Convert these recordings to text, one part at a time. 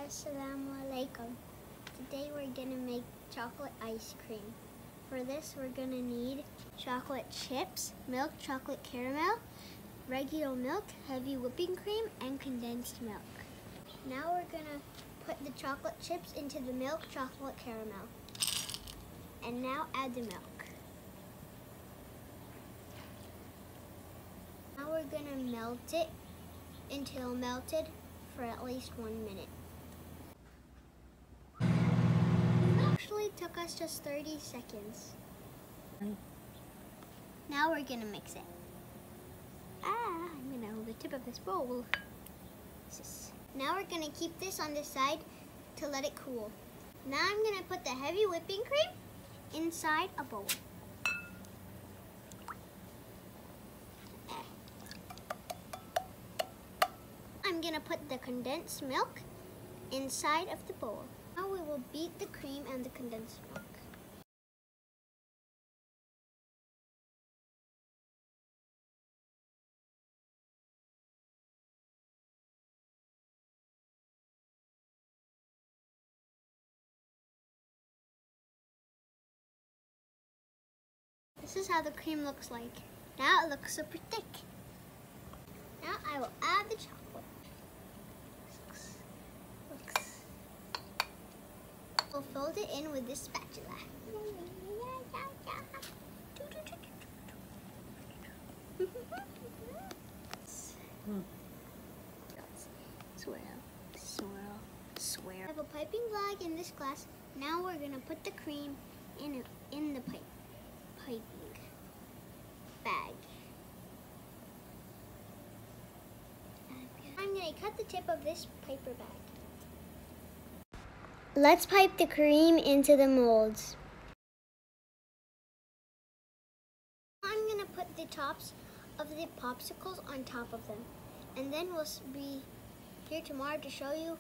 Assalamu alaikum. Today we're gonna make chocolate ice cream. For this we're gonna need chocolate chips, milk chocolate caramel, regular milk, heavy whipping cream, and condensed milk. Now we're gonna put the chocolate chips into the milk chocolate caramel. And now add the milk. Now we're gonna melt it until melted for at least 1 minute. It actually took us just 30 seconds. Now we're gonna mix it. I'm gonna hold the tip of this bowl. Now we're gonna keep this on the side to let it cool. Now I'm gonna put the heavy whipping cream inside a bowl. I'm gonna put the condensed milk inside of the bowl. Now we will beat the cream and the condensed milk. This is how the cream looks like. Now it looks super thick. Now I will add the chocolate. We'll fold it in with this spatula. Swirl, swirl, swirl. I have a piping bag in this glass. Now we're gonna put the cream in the piping bag. I'm gonna cut the tip of this paper bag. Let's pipe the cream into the molds. I'm gonna put the tops of the popsicles on top of them. And then we'll be here tomorrow to show you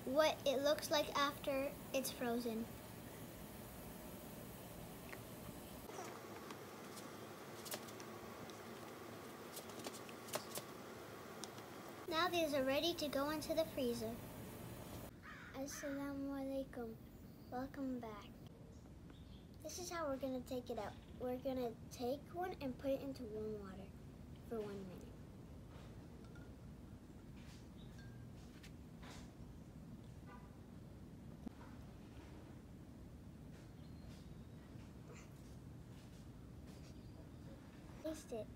what it looks like after it's frozen. Now these are ready to go into the freezer. Assalamu alaikum. Welcome back. This is how we're going to take it out. We're going to take one and put it into warm water for 1 minute. Taste it.